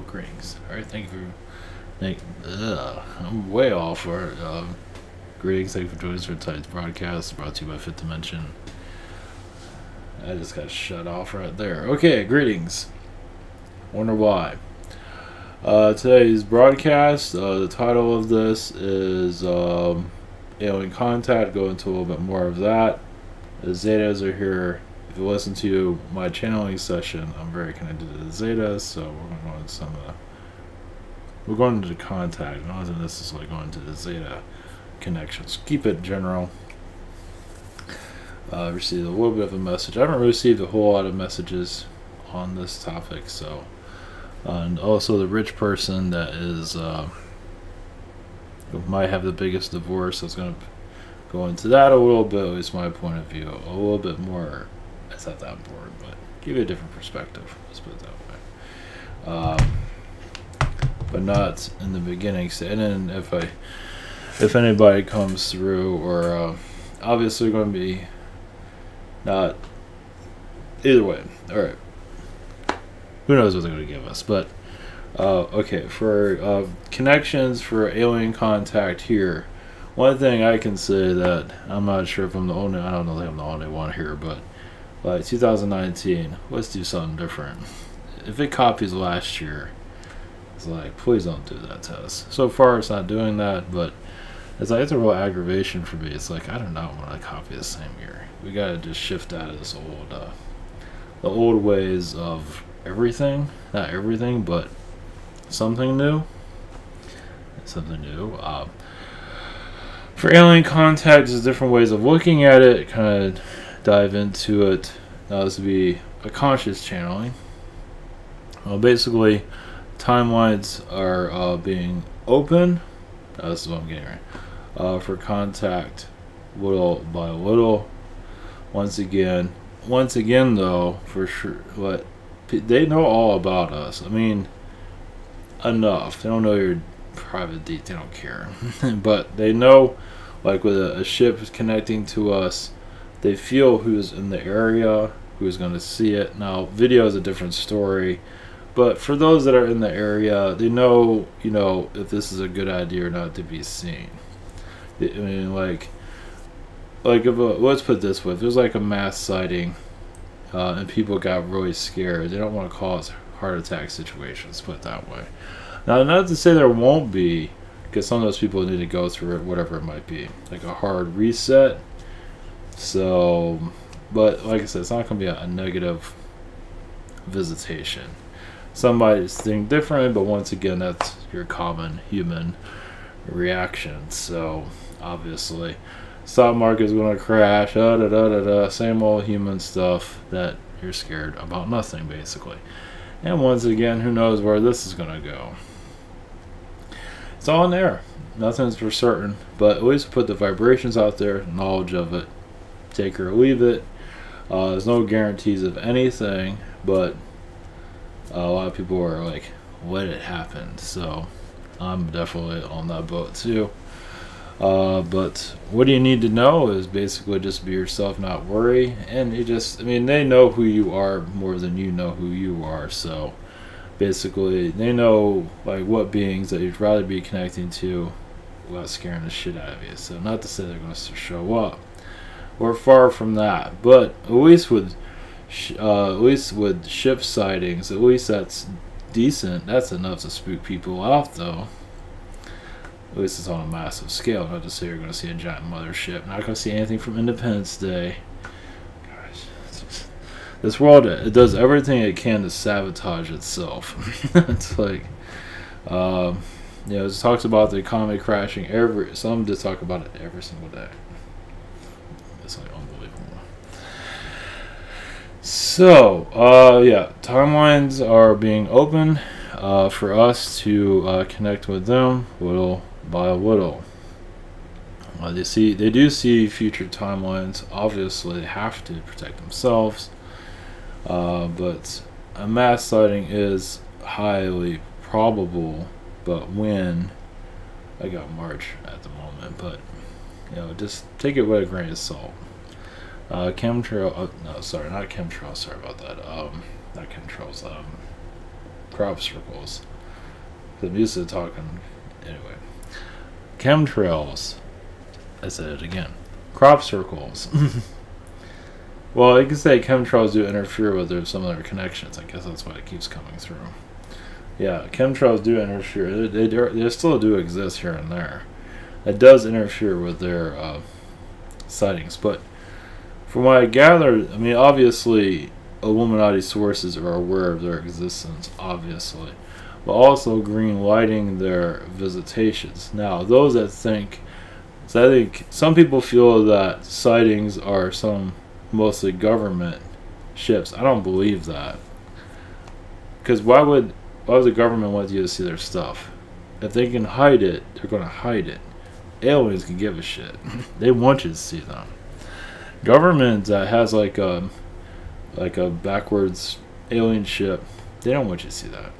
greetings. Alright, I'm way off. Greetings, thank you for joining us for tonight's broadcast, brought to you by Fifth Dimension. I just got shut off right there. Okay, greetings. Wonder why. Today's broadcast, the title of this is Alien Contact. Go into a little bit more of that. The Zetas are here. If you listen to my channeling session, I'm very connected to the Zetas, so we're going to go into some of the... We're going into the contact, not necessarily going to the Zeta connections. Keep it general. Received a little bit of a message. I haven't received a whole lot of messages on this topic, so... and also the rich person that is... might have the biggest divorce. I was going to go into that a little bit, at least my point of view. A little bit more... It's not that important, but give you a different perspective. Let's put it that way. But not in the beginning. And then if anybody comes through, or obviously going to be not either way. All right. Who knows what they're going to give us? But okay, for connections for alien contact here. One thing I can say that I'm not sure if I'm the only. I don't know if I'm the only one here, but. Like 2019, let's do something different. If it copies last year, it's like, please don't do that to us. So far, it's not doing that, but it's like, it's a real aggravation for me. It's like, I do not want to copy the same year. We gotta just shift out of this old, the old ways of everything. Not everything, but something new. Something new. For alien contact, there's different ways of looking at it. Kind of dive into it. Now this would be a conscious channeling. Basically, timelines are being open. This is what I'm getting right. For contact, little by little. Once again, though, for sure, what they know all about us. I mean, enough. They don't know your private detail. They don't care, but they know, like with a ship connecting to us. They feel who's in the area, who's going to see it. Now, video is a different story, but for those that are in the area, they know, if this is a good idea or not to be seen. I mean, like if let's put it this way: if there's like a mass sighting, and people got really scared, they don't want to cause heart attack situations. Put it that way. Now, not to say there won't be, because some of those people need to go through it, whatever it might be, like a hard reset. So, but like I said, it's not going to be a negative visitation. Somebody's think differently, but once again, that's your common human reaction. So, obviously, stock market is going to crash. Same old human stuff that you're scared about nothing, basically. And once again, who knows where this is going to go? It's all in there. Nothing's for certain, but at least put the vibrations out there, knowledge of it. Take or leave it. There's no guarantees of anything, but a lot of people are like, let it happen. So I'm definitely on that boat too. But what do you need to know is basically just be yourself, not worry. And they know who you are more than you know who you are. So basically they know like what beings that you'd rather be connecting to without scaring the shit out of you. So not to say they're going to show up. We're far from that, but at least with ship sightings, at least that's decent. That's enough to spook people out, though. At least it's on a massive scale. Not to say you're going to see a giant mothership. Not going to see anything from Independence Day. Gosh, this world, it does everything it can to sabotage itself. It's like, it talks about the economy crashing some just talk about it every single day. It's like unbelievable. So, yeah, timelines are being open for us to connect with them little by little. They do see future timelines. Obviously, they have to protect themselves. But a mass sighting is highly probable. But when, I got March at the moment, but just take it with a grain of salt. Chemtrail, no, sorry, not chemtrails, sorry about that. Not chemtrails, crop circles. 'Cause I'm used to talking. Anyway. Chemtrails. I said it again. Crop circles. Well, you can say chemtrails do interfere with some of their connections. I guess that's why it keeps coming through. Yeah, chemtrails do interfere. They still do exist here and there. It does interfere with their sightings. But from what I gathered, I mean, obviously, Illuminati sources are aware of their existence, obviously. But also green lighting their visitations. Now, those that think... So I think some people feel that sightings are mostly government ships. I don't believe that. Because why would the government want you to see their stuff? If they can hide it, they're going to hide it. Aliens can give a shit. They want you to see them. Government that has like a backwards alien ship, they don't want you to see that.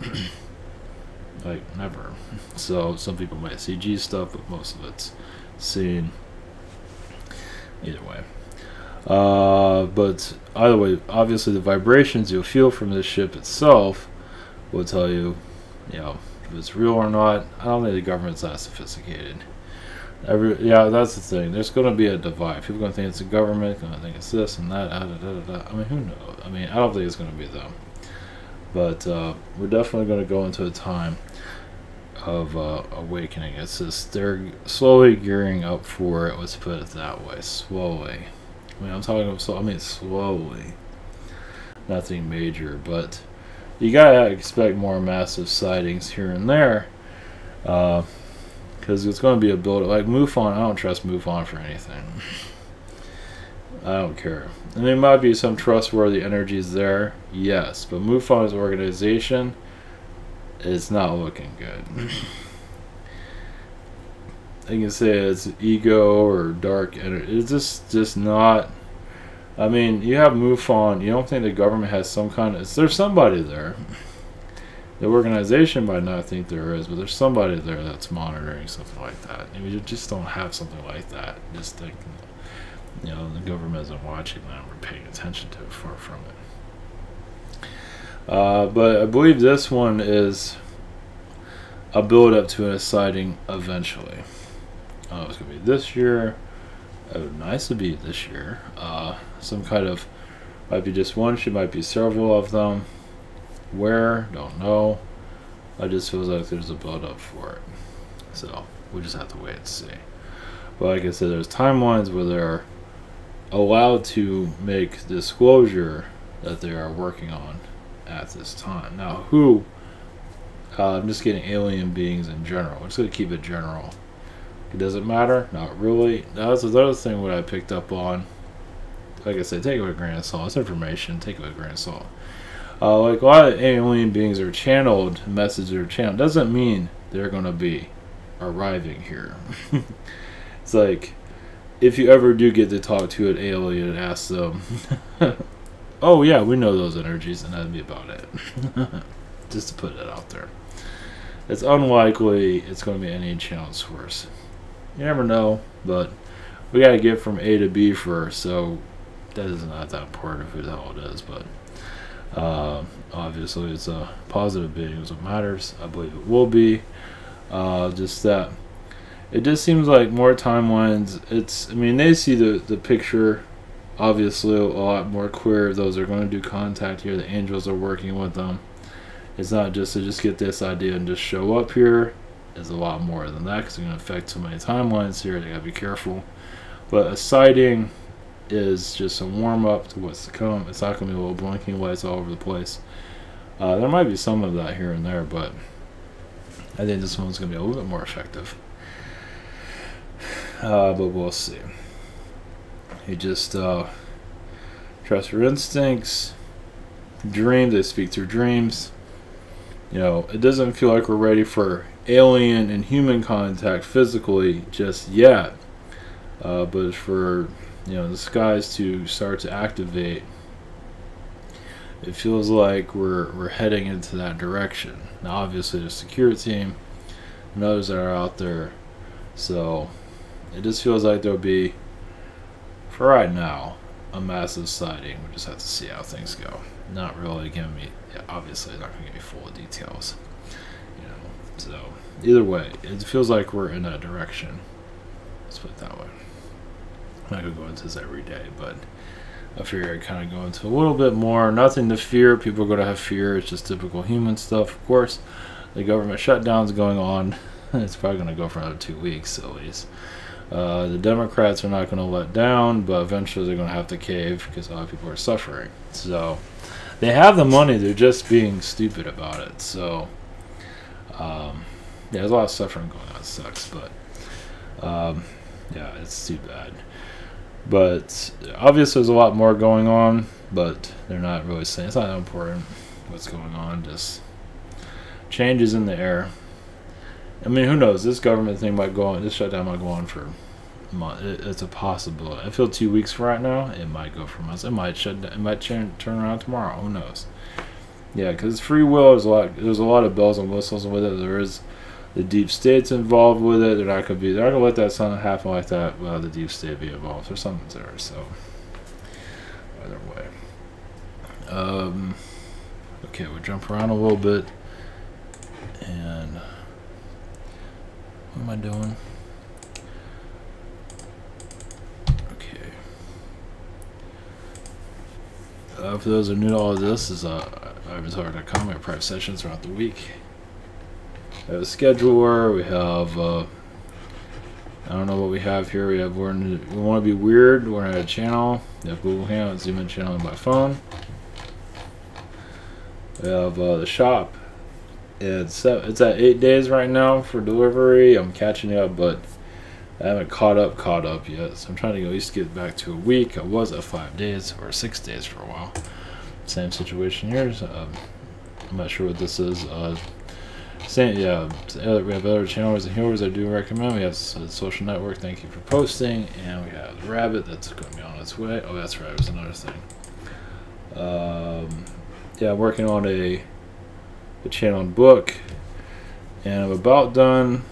Like, never. So some people might CG stuff, but most of it's seen. Either way. But either way, obviously the vibrations you'll feel from this ship itself will tell you, if it's real or not. I don't think the government's that sophisticated. That's the thing. There's going to be a divide. People are going to think it's the government, going to think it's this and that. I mean, who knows? I mean, I don't think it's going to be them. But we're definitely going to go into a time of awakening. It's just they're slowly gearing up for it. Let's put it that way. Slowly. I mean, I'm talking about slowly. Nothing major, but you gotta expect more massive sightings here and there. Because it's going to be a build like MUFON. I don't trust MUFON for anything. I don't care. And there might be some trustworthy energies there, yes, but MUFON's organization is not looking good. You can say it's ego or dark energy. It's just not. I mean, you have MUFON. You don't think the government has some kind of... There's somebody there. The organization might not think there is, but there's somebody there that's monitoring something like that. And we just don't have something like that. Just think, the government isn't watching that. We're paying attention to it, far from it. But I believe this one is a build-up to a sighting eventually. It's going to be this year. It would be nice to be this year. Some kind of... Might be just one. She might be several of them. Where? Don't know. I just feels like there's a build-up for it. So, we'll just have to wait and see. But like I said, there's timelines where they're allowed to make disclosure that they are working on at this time. Now, who? I'm just getting alien beings in general. I'm just going to keep it general. It doesn't matter? Not really. That's another thing what I picked up on. Like I said, take it with a grain of salt. It's information. Take it with a grain of salt. Like a lot of alien beings are channeled, messages are channeled. Doesn't mean they're going to be arriving here. It's like, if you ever do get to talk to an alien and ask them, oh yeah, we know those energies, and that'd be about it. Just to put it out there. It's unlikely it's going to be any channel source. You never know, but we got to get from A to B first, so that is not that important who the hell it is, but obviously it's a positive being is what matters. I believe it will be. Just that it just seems like more timelines. I mean, they see the picture, obviously a lot more clear. Those are going to do contact here. The angels are working with them. It's not just to just get this idea and just show up here. It's a lot more than that, because it's going to affect so many timelines here. They got to be careful. But a sighting is just a warm-up to what's to come. It's not going to be little blinking lights all over the place. There might be some of that here and there, but I think this one's going to be a little bit more effective. But we'll see. You just trust your instincts. Dream. They speak through dreams. It doesn't feel like we're ready for alien and human contact physically just yet. But for the skies to start to activate, it feels like we're heading into that direction. Now, obviously, the security team and others that are out there, so it just feels like there'll be, for right now, a massive sighting. We just have to see how things go. Not really giving me, obviously, not going to give me full details. So either way, it feels like we're in that direction. Let's put it that way. I'm not gonna go into this every day, but I figure I kind of go into a little bit more. Nothing to fear. People are gonna have fear. It's just typical human stuff. Of course, the government shutdown's going on. It's probably gonna go for another 2 weeks at least. The Democrats are not going to let down, but eventually they're going to have to cave because a lot of people are suffering. So they have the money, they're just being stupid about it. So yeah, there's a lot of suffering going on. It sucks, but yeah, it's too bad. But obviously there's a lot more going on, but they're not really saying, it's not that important what's going on, just changes in the air. I mean, who knows? This government thing might go on. This shutdown might go on for a month. It's a possibility. I feel 2 weeks from right now. It might go for months. It might shut down. It might turn around tomorrow. Who knows? Yeah, because free will is a lot. There's a lot of bells and whistles with it. There is the deep state's involved with it. They're not gonna let that something happen like that without the deep state be involved. There's something there. So either way. Okay, we'll jump around a little bit and. What am I doing? Okay. For those who are new to all of this, is ivantalk.com. We have private sessions throughout the week. We have a scheduler. We have I don't know what we have here. We want to be weird. We're on a channel. We have Google Hangout, Zoom in channel, and by phone. We have the shop. It's at 8 days right now for delivery. I'm catching up, but I haven't caught up yet. So I'm trying to at least get back to a week. I was at 5 days or 6 days for a while. Same situation here. So, I'm not sure what this is. Same, yeah. We have other channels and healers I do recommend. We have Social Network. Thank you for posting, and we have the Rabbit that's going to be on its way. Oh, that's right. It was another thing. Yeah, I'm working on a channel and book, and I'm about done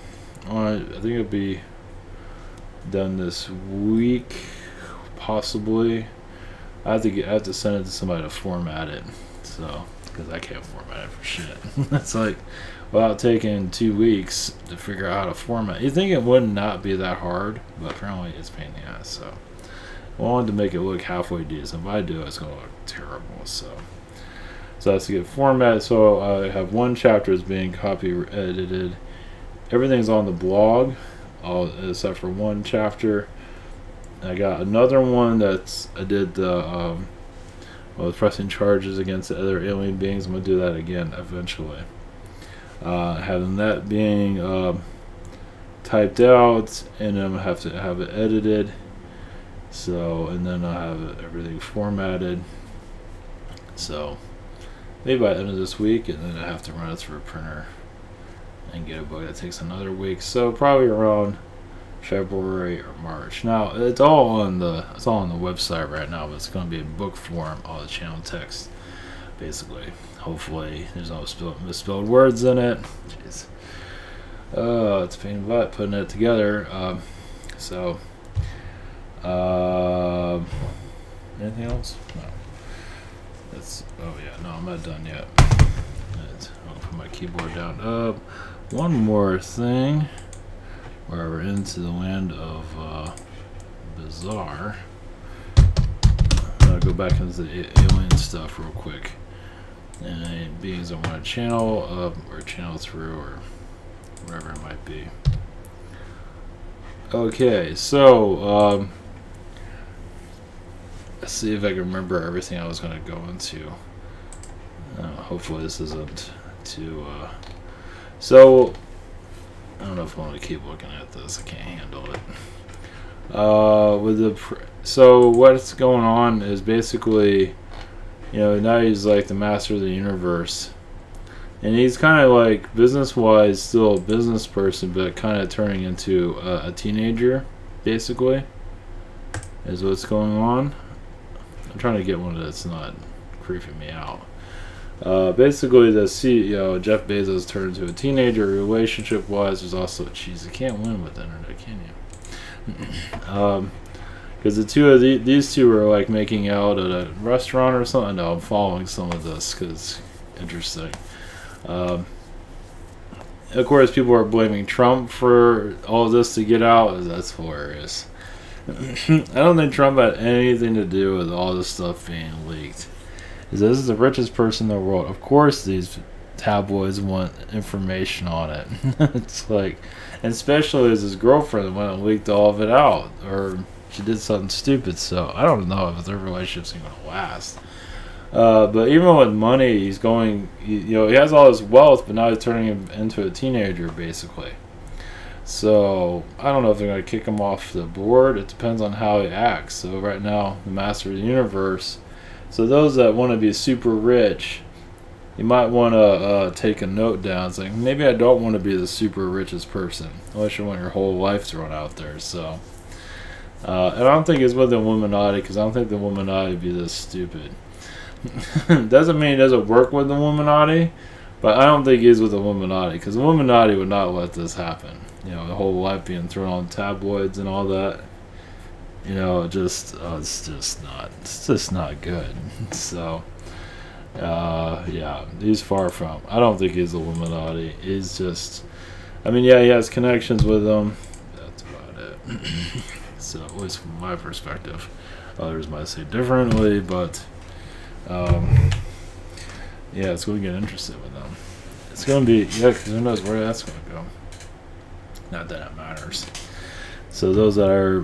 on it. I think it'll be done this week, possibly. I have to send it to somebody to format it, so because I can't format it for shit. It's like without taking 2 weeks to figure out how to format. You think it would not be that hard, but apparently it's a pain in the ass. So I wanted to make it look halfway decent. If I do, it's gonna look terrible. So that's to get formatted. So I have one chapter is being copy edited. Everything's on the blog, all except for one chapter. I got another one that's I did the pressing charges against the other alien beings. I'm gonna do that again eventually. Having that being typed out, and then I'm gonna have to have it edited. So and then I'll have everything formatted. So maybe by the end of this week, and then I have to run it through a printer and get a book. That takes another week, so probably around February or March. Now it's all on the website right now, but it's going to be in book form, all the channel text, basically. Hopefully, there's no misspelled words in it. Jeez, it's a pain in the butt putting it together. Anything else? No. Oh yeah, no, I'm not done yet. I'll put my keyboard down. One more thing. Where we're into the land of bizarre. I'll go back into the alien stuff real quick. And beings I want to channel up or channel through or wherever it might be. Okay, so let's see if I can remember everything I was going to go into. Hopefully this isn't too so I don't know if I want to keep looking at this. I can't handle it. So what's going on is basically, now he's like the master of the universe, and he's kind of like business-wise still a business person, but kind of turning into a teenager, basically, is what's going on. I'm trying to get one that's not creeping me out. Basically, the CEO, Jeff Bezos, turned into a teenager. Relationship-wise, there's also, jeez, you can't win with the internet, can you? Because these two were like making out at a restaurant or something. No, I'm following some of this because it's interesting. of course, people are blaming Trump for all this to get out. That's hilarious. I don't think Trump had anything to do with all this stuff being leaked. This is the richest person in the world. Of course, these tabloids want information on it. It's like, and especially as his girlfriend went and leaked all of it out, or she did something stupid. So I don't know if their relationship's going to last. But even with money, he's going. He has all his wealth, but now he's turning him into a teenager, basically. So I don't know if they're going to kick him off the board. It depends on how he acts. So right now, the master of the universe. So those that want to be super rich, you might want to take a note down saying, maybe I don't want to be the super richest person, unless you want your whole life thrown out there. So, and I don't think it's with the Illuminati, because I don't think the Illuminati would be this stupid. Doesn't mean he doesn't work with the Illuminati, but I don't think he's with the Illuminati, because the Illuminati would not let this happen. The whole life being thrown on tabloids and all that. It's just not good. So, yeah, he's far from. I don't think he's Illuminati. He's just, he has connections with them. That's about it. So, at least from my perspective, others might say differently, but, yeah, it's going to get interesting with them. It's going to be, because who knows where that's going to go. Not that it matters. So those that are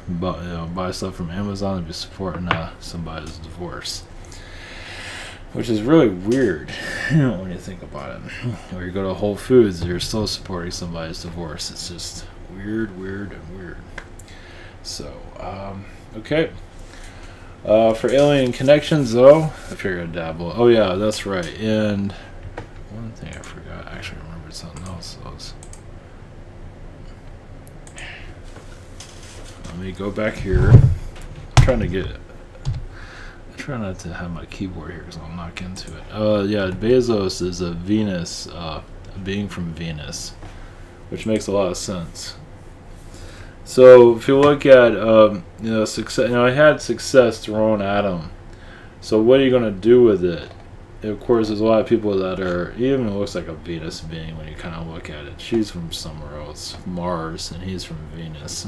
buy stuff from Amazon and be supporting somebody's divorce, which is really weird when you think about it. Or you go to Whole Foods, you're still supporting somebody's divorce. It's just weird. So okay. For alien connections, though, I figured I'd dabble. Oh yeah, that's right. And one thing I forgot. I actually remembered something else. Let me go back here. I'm trying not to have my keyboard here because I'll knock into it. Yeah, Bezos is a Venus, a being from Venus, which makes a lot of sense. So if you look at, success. I had success thrown at him. So what are you going to do with it? And of course, there's a lot of people that are, even looks like a Venus being when you kind of look at it. She's from somewhere else, Mars, and he's from Venus.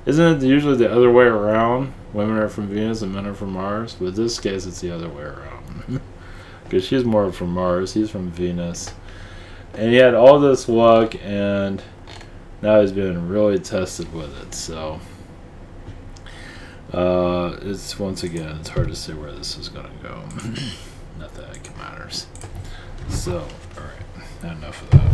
Isn't it usually the other way around? Women are from Venus and men are from Mars? But in this case, it's the other way around. Because she's more from Mars, he's from Venus. And he had all this luck, and now he's been really tested with it. So, it's once again, it's hard to say where this is going to go. Not that it matters. So, alright, enough of that.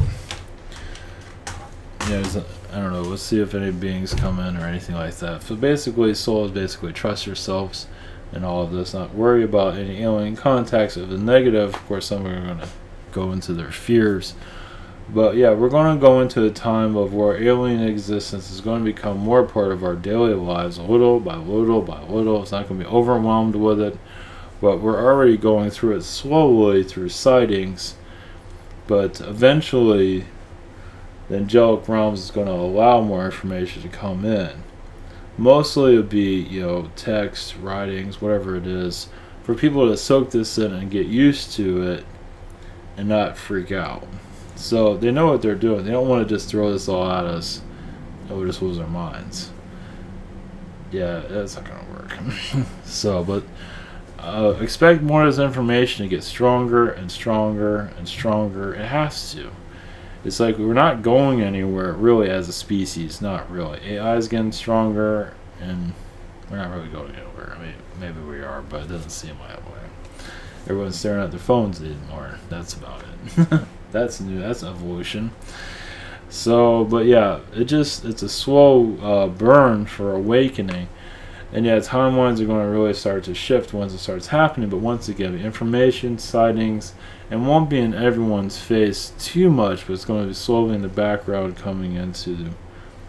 I don't know, let's see if any beings come in or anything like that. So basically, soul is basically trust yourselves and all of this, not worry about any alien contacts. If it's negative, of course, some are going to go into their fears. But yeah, we're going to go into a time of where alien existence is going to become more part of our daily lives, little by little by little. It's not going to be overwhelmed with it, but we're already going through it slowly through sightings. But eventually, the angelic realms is going to allow more information to come in. Mostly it would be, text, writings, whatever it is, for people to soak this in and get used to it and not freak out. So they know what they're doing. They don't want to just throw this all at us and we'll just lose our minds. Yeah, that's not going to work. So, but expect more of this information to get stronger and stronger and stronger. It has to. It's like we're not going anywhere really as a species, not really. AI is getting stronger, and we're not really going anywhere. Maybe we are, but it doesn't seem that way. Everyone's staring at their phones anymore. That's about it. That's new. That's evolution. So, but yeah, it's a slow burn for awakening. And yeah, timelines are going to really start to shift once it starts happening. But once again, the information, sightings, and won't be in everyone's face too much, but it's going to be slowly in the background coming into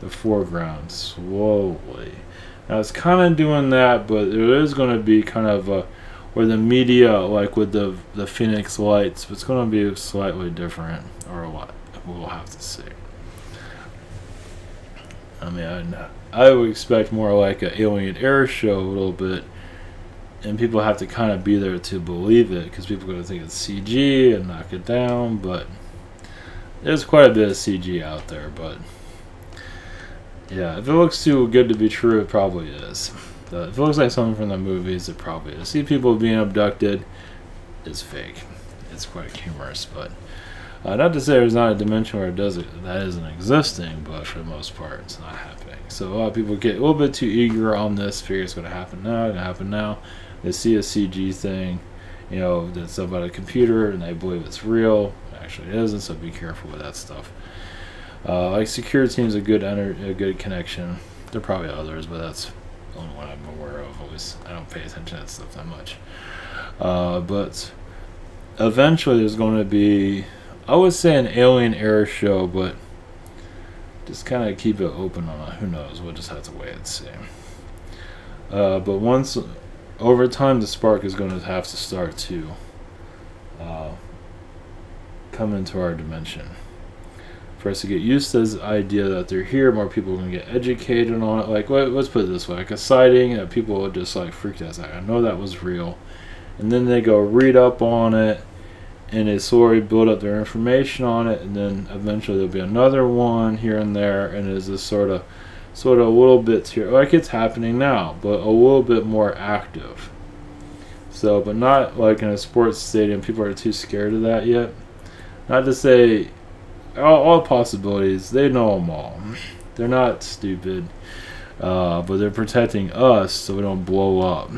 the foreground, slowly. Now it's kind of doing that, but there is going to be kind of where the media, like with the Phoenix Lights, but it's going to be slightly different, or a lot. We'll have to see. I would expect more like an alien air show a little bit, and people have to kind of be there to believe it, because people are going to think it's CG and knock it down, but there's quite a bit of CG out there, but yeah, if it looks too good to be true, it probably is. If it looks like something from the movies, it probably is. See people being abducted is fake. It's quite humorous, but not to say there's not a dimension where that isn't existing, but for the most part, it's not happening. So a lot of people get a little bit too eager on this, figure it's going to happen now. They see a CG thing, you know, that's about a computer, and they believe it's real. Actually, it isn't. So be careful with that stuff. Like security team's a good connection. There are probably others, but that's the only one I'm aware of. Always, I don't pay attention to that stuff that much. But eventually, there's going to be, I would say, an alien air show, but just kind of keep it open on it. Who knows? We'll just have to wait and see. But once over time, the spark is going to have to start to come into our dimension. For us to get used to this idea that they're here, more people are going to get educated on it. Like, let's put it this way: like a sighting that people will just like freak out. Like, I know that was real, and then they go read up on it, and they slowly build up their information on it, and then eventually there'll be another one here and there, and it's this sort of a little bit here, like it's happening now, but a little bit more active. So, but not like in a sports stadium. People are too scared of that yet. Not to say all possibilities, they know them all. They're not stupid, but they're protecting us so we don't blow up.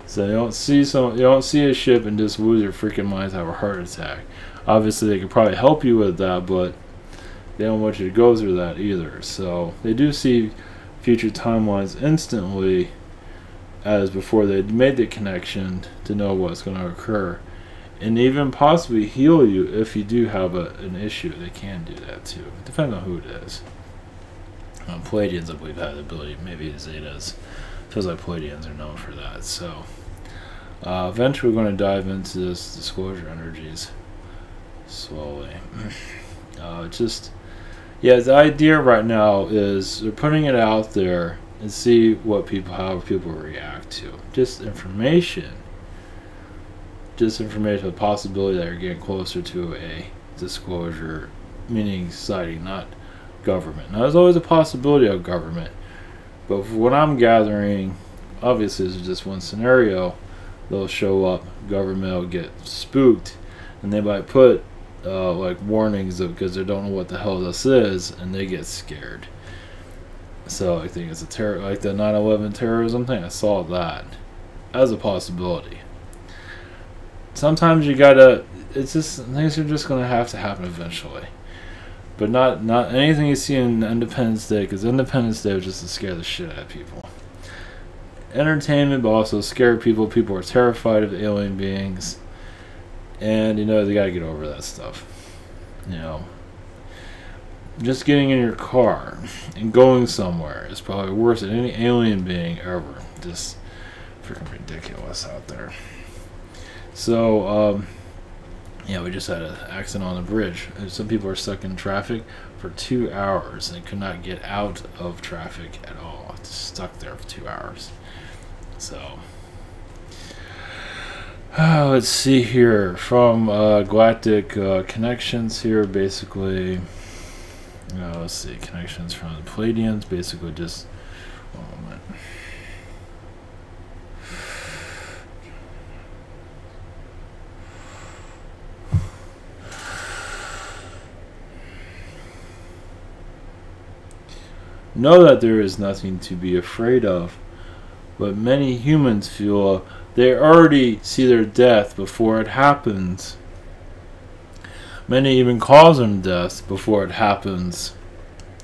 So you don't see a ship and just lose your freaking mind, have a heart attack. Obviously, they could probably help you with that, but they don't want you to go through that either. So they do see future timelines instantly, as before they made the connection to know what's going to occur, and even possibly heal you if you do have an issue. They can do that too, depending on who it is. Palladians, I believe, have the ability. Maybe Zetas. Feels like Palladians are known for that. So eventually we're going to dive into this disclosure energies slowly. Yeah, the idea right now is they're putting it out there and see how people react to. Just information, the possibility that you're getting closer to a disclosure, meaning society, not government. Now, there's always a possibility of government, but from what I'm gathering, obviously this is just one scenario. They'll show up, government will get spooked, and they might put like warnings because they don't know what the hell this is, and they get scared. So I think it's like the 9/11 terrorism thing. I saw that as a possibility. Sometimes you gotta. It's just things are just gonna have to happen eventually, but not anything you see in Independence Day, because Independence Day was just to scare the shit out of people. Entertainment, but also scare people. People are terrified of alien beings, and they gotta get over that stuff. Just getting in your car and going somewhere is probably worse than any alien being ever. Just freaking ridiculous out there. So, yeah, we just had an accident on the bridge. Some people are stuck in traffic for 2 hours and could not get out of traffic at all. Just stuck there for 2 hours. So, let's see here. From Galactic Connections here, basically. Let's see, connections from the Palladians, basically just, one moment. Know that there is nothing to be afraid of, but many humans feel they already see their death before it happens. Many even cause them death before it happens,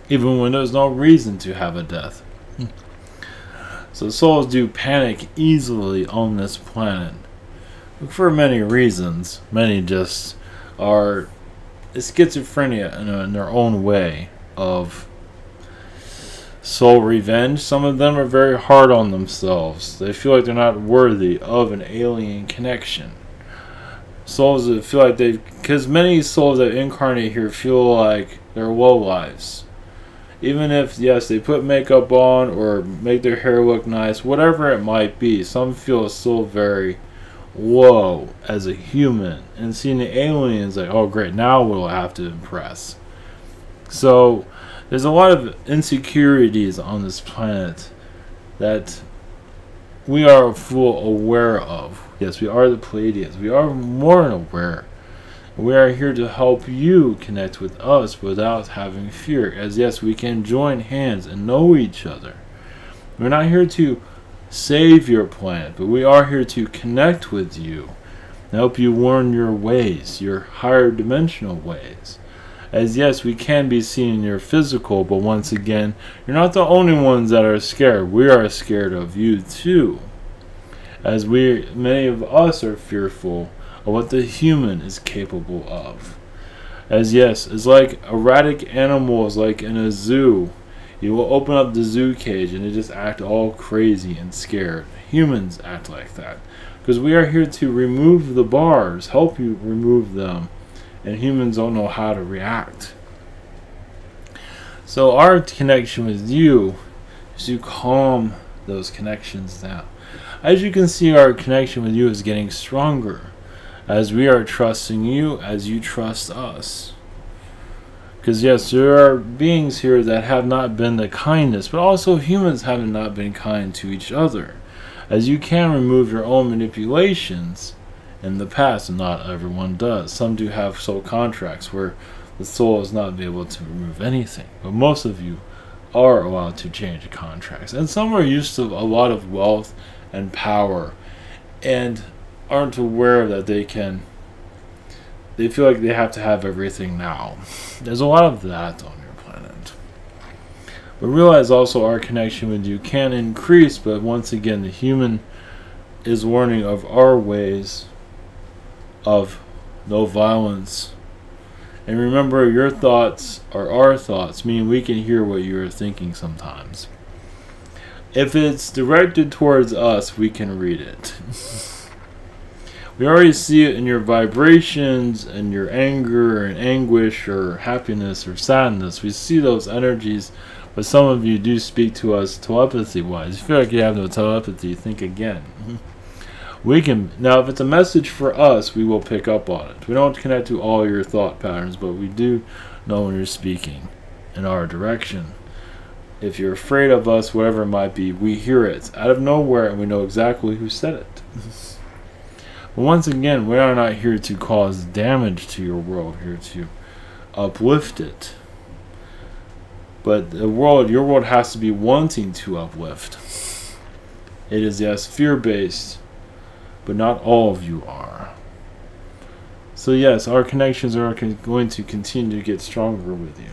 even when there's no reason to have a death. So souls do panic easily on this planet for many reasons. Many just are schizophrenia in their own way of soul revenge. Some of them are very hard on themselves. They feel like they're not worthy of an alien connection. Souls that feel like because many souls that incarnate here feel like they're lowlives. Even if, yes, they put makeup on or make their hair look nice, whatever it might be, some feel still very whoa, as a human. And seeing the aliens, like, oh great, now we'll have to impress. So there's a lot of insecurities on this planet that we are full aware of. Yes, we are the Pleiadians. We are more than aware. We are here to help you connect with us without having fear. As yes, we can join hands and know each other. We're not here to save your planet, but we are here to connect with you and help you learn your ways, your higher dimensional ways. As yes, we can be seen in your physical, but once again, you're not the only ones that are scared. We are scared of you too. As many of us are fearful of what the human is capable of. As yes, it's like erratic animals, like in a zoo. You will open up the zoo cage and they just act all crazy and scared. Humans act like that. Because we are here to remove the bars, help you remove them. And humans don't know how to react. So our connection with you is to calm those connections down. As you can see, our connection with you is getting stronger. As we are trusting you, as you trust us. Because yes, there are beings here that have not been the kindness, but also humans have not been kind to each other. As you can remove your own manipulations in the past, and not everyone does. Some do have soul contracts where the soul is not able to remove anything, but most of you are allowed to change contracts. And some are used to a lot of wealth and power and aren't aware that they feel like they have to have everything now. There's a lot of that on your planet. But realize also our connection with you can increase, but once again the human is learning of our ways of no violence. And remember, your thoughts are our thoughts, meaning we can hear what you are thinking sometimes. If it's directed towards us, we can read it. We already see it in your vibrations and your anger and anguish or happiness or sadness. We see those energies, but some of you do speak to us telepathy-wise. You feel like you have no telepathy, think again. We can, now if it's a message for us, we will pick up on it. We don't connect to all your thought patterns, but we do know when you're speaking in our direction. If you're afraid of us, whatever it might be, we hear it out of nowhere and we know exactly who said it. But once again, we are not here to cause damage to your world, here to uplift it. But the world, your world has to be wanting to uplift. It is, yes, fear-based, but not all of you are. So yes, our connections are going to continue to get stronger with you.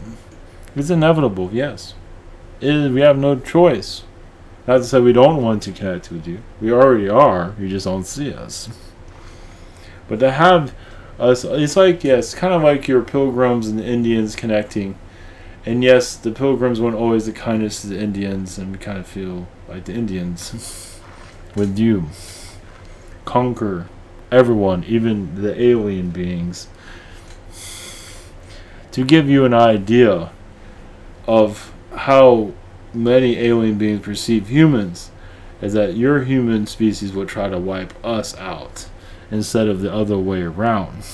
It's inevitable, yes. We have no choice. Not to say we don't want to connect with you. We already are. You just don't see us. But to have us, it's like, yes, kind of like your pilgrims and the Indians connecting. And yes, the pilgrims weren't always the kindest to the Indians, and we kind of feel like the Indians with you. Conquer everyone, even the alien beings. To give you an idea of how many alien beings perceive humans, is that your human species will try to wipe us out instead of the other way around.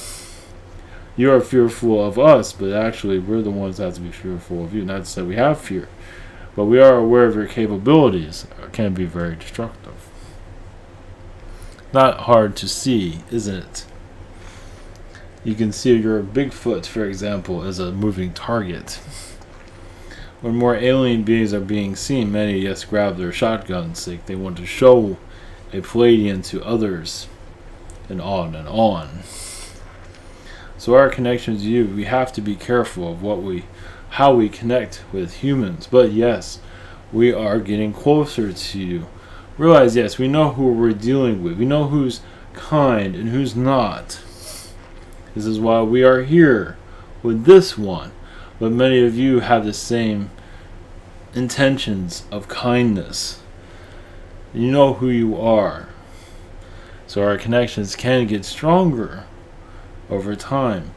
You are fearful of us, but actually we're the ones that have to be fearful of you. Not to say we have fear, but we are aware of your capabilities. It can be very destructive. Not hard to see, isn't it? You can see your Bigfoot, for example, as a moving target. When more alien beings are being seen, many, yes, grab their shotguns. They want to show a Pleiadian to others, and on and on. So our connections to you, we have to be careful of how we connect with humans. But yes, we are getting closer to you. Realize, yes, we know who we're dealing with. We know who's kind and who's not. This is why we are here with this one. But many of you have the same intentions of kindness. You know who you are. So our connections can get stronger over time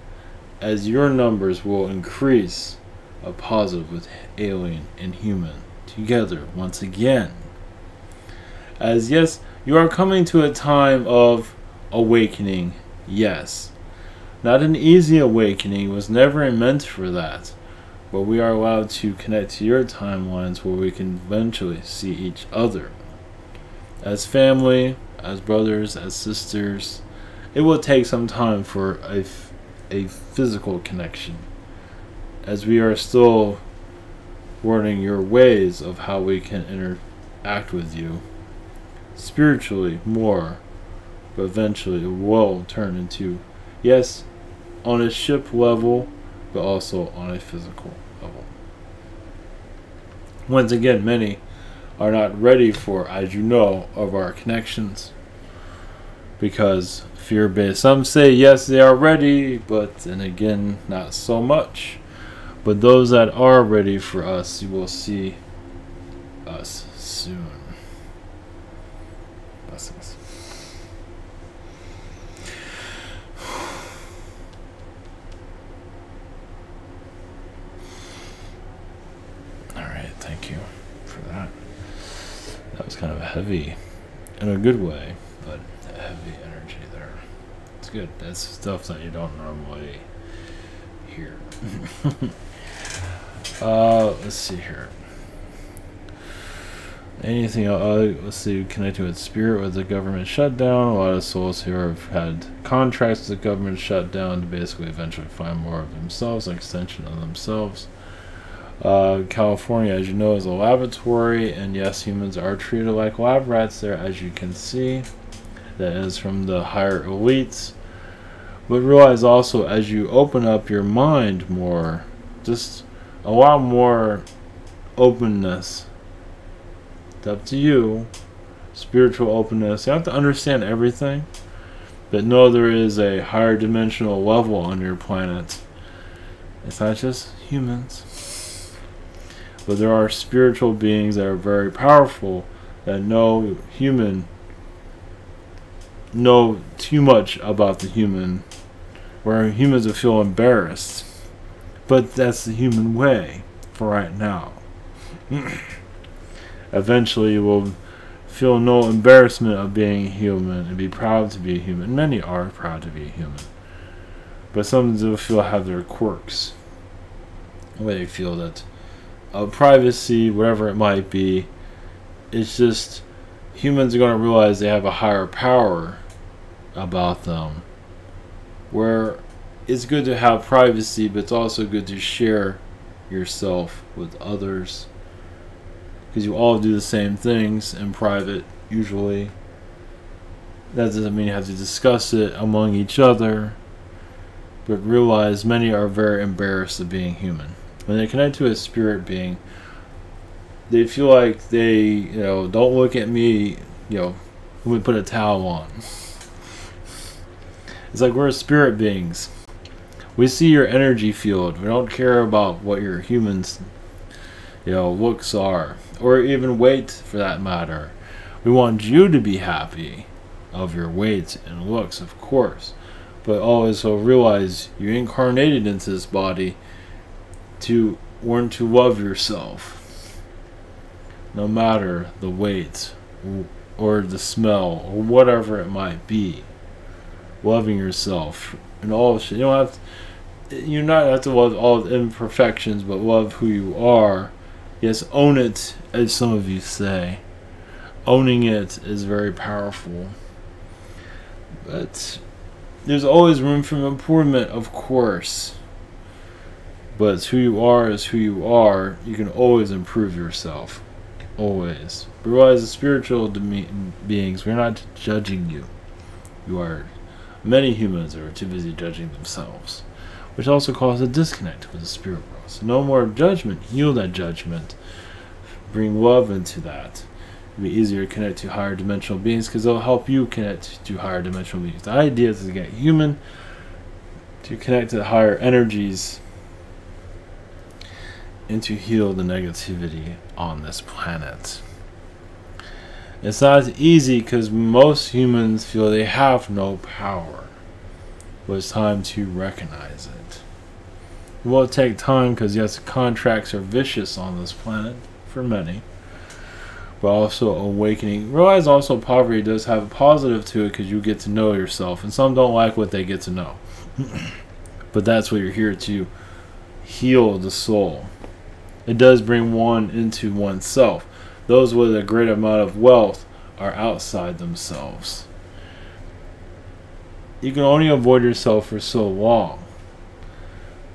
as your numbers will increase a positive with alien and human together once again. As yes, you are coming to a time of awakening, yes. Not an easy awakening, was never meant for that. But we are allowed to connect to your timelines where we can eventually see each other. As family, as brothers, as sisters. It will take some time for a physical connection, as we are still learning your ways of how we can interact with you spiritually more, but eventually it will turn into, yes, on a ship level, but also on a physical level. Once again, many are not ready for, as you know, of our connections, because fear-based. Some say yes, they are ready, but then again, not so much. But those that are ready for us, you will see us soon. Blessings. Alright, thank you for that. That was kind of a heavy, in a good way, but a heavy energy there. It's good. That's stuff that you don't normally hear. Let's see here. Anything else? Let's see. Connecting with spirit with the government shutdown. A lot of souls here have had contracts with the government shutdown to basically eventually find more of themselves, an extension of themselves. California, as you know, is a laboratory, and yes, humans are treated like lab rats there, as you can see. That is from the higher elites. But realize also, as you open up your mind more, just a lot more openness. It's up to you. Spiritual openness. You have to understand everything, but know there is a higher dimensional level on your planet. It's not just humans, but there are spiritual beings that are very powerful that know too much about the human, where humans will feel embarrassed. But that's the human way for right now. Eventually you will feel no embarrassment of being human and be proud to be human. Many are proud to be human. But some do feel have their quirks. Where they feel that privacy, whatever it might be, it's just humans are going to realize they have a higher power about them. Where it's good to have privacy, but it's also good to share yourself with others, because you all do the same things in private usually. That doesn't mean you have to discuss it among each other, but realize many are very embarrassed of being human. When they connect to a spirit being, they feel like they, don't look at me, let me put a towel on. It's like we're spirit beings. We see your energy field. We don't care about what your humans, looks are, or even weight for that matter. We want you to be happy of your weight and looks, of course, but always realize you incarnated into this body to learn to love yourself, no matter the weight or the smell or whatever it might be. Loving yourself and all shit. You not have to love all the imperfections, but love who you are. Yes, own it, as some of you say. Owning it is very powerful. But there's always room for improvement, of course. But who you are is who you are. You can always improve yourself. Always. But realize, the spiritual beings, we're not judging you. Many humans are too busy judging themselves, which also causes a disconnect with the spirit world. So no more judgment. Heal that judgment. Bring love into that. It'll be easier to connect to higher dimensional beings, because they'll help you connect to higher dimensional beings. The idea is to get human to connect to higher energies and to heal the negativity on this planet. It's not easy, because most humans feel they have no power. But it's time to recognize it. It will take time, because yes, contracts are vicious on this planet for many. but also awakening. Realize also poverty does have a positive to it because you get to know yourself, and some don't like what they get to know. But that's what you're here to heal the soul. It does bring one into oneself. Those with a great amount of wealth are outside themselves. You can only avoid yourself for so long.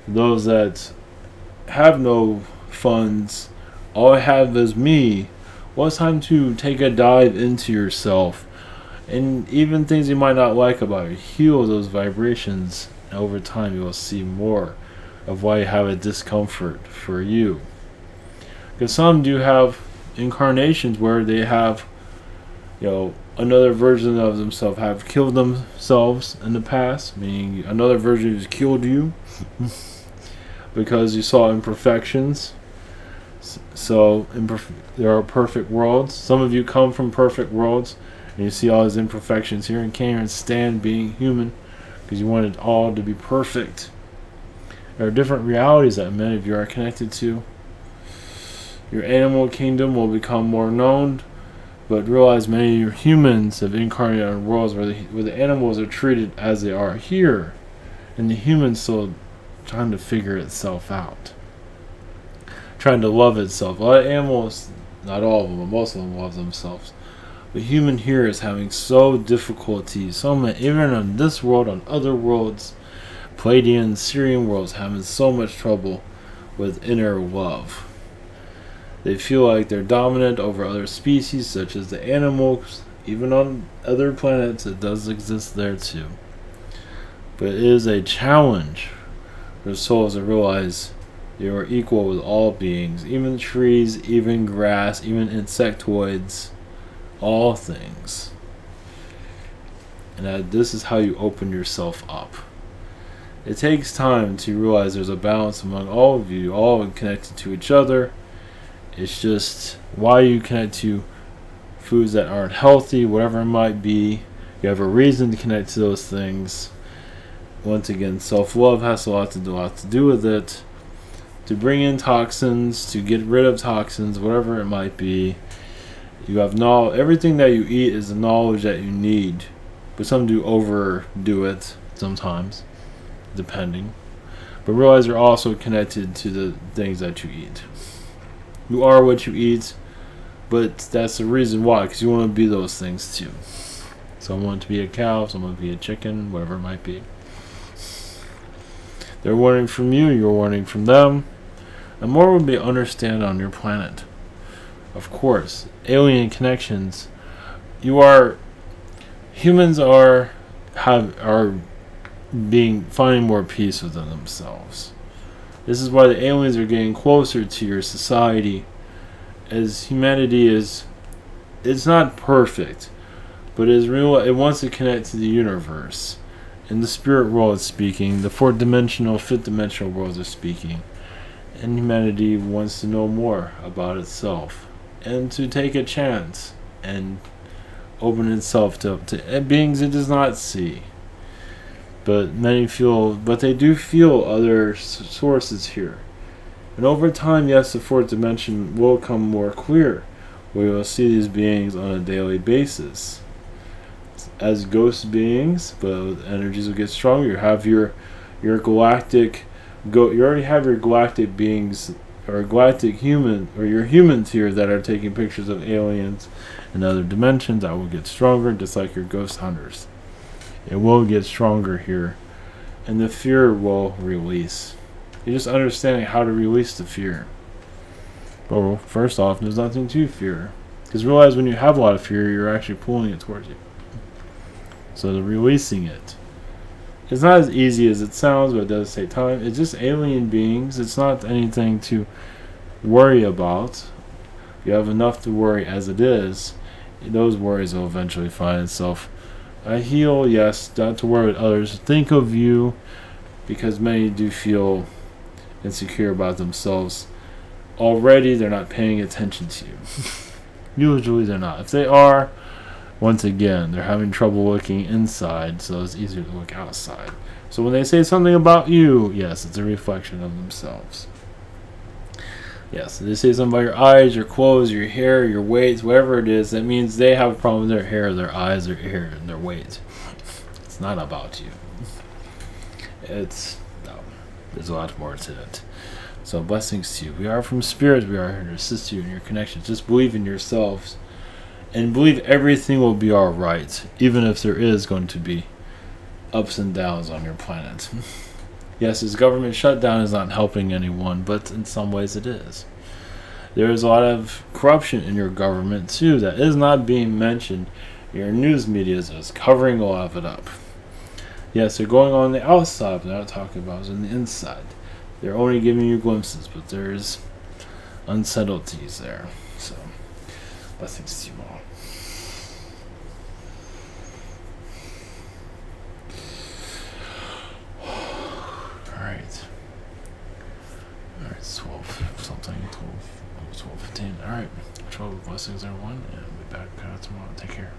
Those that have no funds, all I have is me. Well, it's time to take a dive into yourself, and even things you might not like about you, heal those vibrations, and over time you will see more of why you have a discomfort for you. Because some do have incarnations where they have, another version of themselves have killed themselves in the past, meaning another version has killed you because you saw imperfections. So there are perfect worlds. Some of you come from perfect worlds, and you see all these imperfections here and can't even stand being human because you want it all to be perfect. There are different realities that many of you are connected to. Your animal kingdom will become more known, but realize many of your humans have incarnated in worlds where the animals are treated as they are here, and the humans still trying to figure itself out, trying to love itself. A lot of animals, not all of them, but most of them love themselves. The human here is having so difficulty, so many, even on this world, on other worlds, Palladian, Syrian worlds, having so much trouble with inner love. They feel like they're dominant over other species, such as the animals. Even on other planets, it does exist there too. But it is a challenge for souls to realize you are equal with all beings, even trees, even grass, even insectoids, all things. And that this is how you open yourself up. It takes time to realize there's a balance among all of you, all connected to each other. It's just why you connect to foods that aren't healthy, whatever it might be. You have a reason to connect to those things. Once again, self-love has a lot to do with it. To bring in toxins, to get rid of toxins, whatever it might be. You have knowledge. Everything that you eat is the knowledge that you need. But some do overdo it sometimes, depending. But realize you're also connected to the things that you eat. You are what you eat, but that's the reason why, because you want to be those things too. Some want to be a cow, some want to be a chicken, whatever it might be. They're wanting from you, you're wanting from them. And more will be understand on your planet. Of course, alien connections. Humans are finding more peace within themselves. This is why the aliens are getting closer to your society, as humanity it's not perfect, but it is real. It wants to connect to the universe. In the spirit world is speaking, the fourth dimensional, fifth dimensional worlds are speaking, and humanity wants to know more about itself and to take a chance and open itself to beings it does not see. But they do feel other sources here. And over time, yes, the fourth dimension will come more clear. We will see these beings on a daily basis. As ghost beings, but energies will get stronger. You have your galactic, you already have your galactic beings, or galactic human, or your humans here that are taking pictures of aliens in other dimensions. That will get stronger, just like your ghost hunters. It will get stronger here, and the fear will release. You're just understanding how to release the fear. Well, first off, there's nothing to fear, because realize when you have a lot of fear, you're actually pulling it towards you. So the releasing it, it's not as easy as it sounds, but it does take time. It's just alien beings. It's not anything to worry about. You have enough to worry as it is. Those worries will eventually find itself. I heal, yes, not to worry with others. Think of you, because many do feel insecure about themselves. Already, they're not paying attention to you. Usually, they're not. If they are, once again, they're having trouble looking inside, so it's easier to look outside. So when they say something about you, yes, it's a reflection of themselves. Yes, they say something about your eyes, your clothes, your hair, your weight, whatever it is. That means they have a problem with their hair, their eyes, their hair, and their weight. It's not about you. It's no. There's a lot more to it. So blessings to you. We are from Spirit. We are here to assist you in your connections. Just believe in yourselves, and believe everything will be all right, even if there is going to be ups and downs on your planet. Yes, this government shutdown is not helping anyone, but in some ways it is. There is a lot of corruption in your government too that is not being mentioned. Your news media is just covering a lot of it up. Yes, they're going on the outside, but they're not talking about it on the inside. They're only giving you glimpses, but there's unsettledties there. So, blessings to you all. Alright. Alright, it's 12 something, 12:15. Alright. 12 blessings everyone, and we'll be back tomorrow. Take care.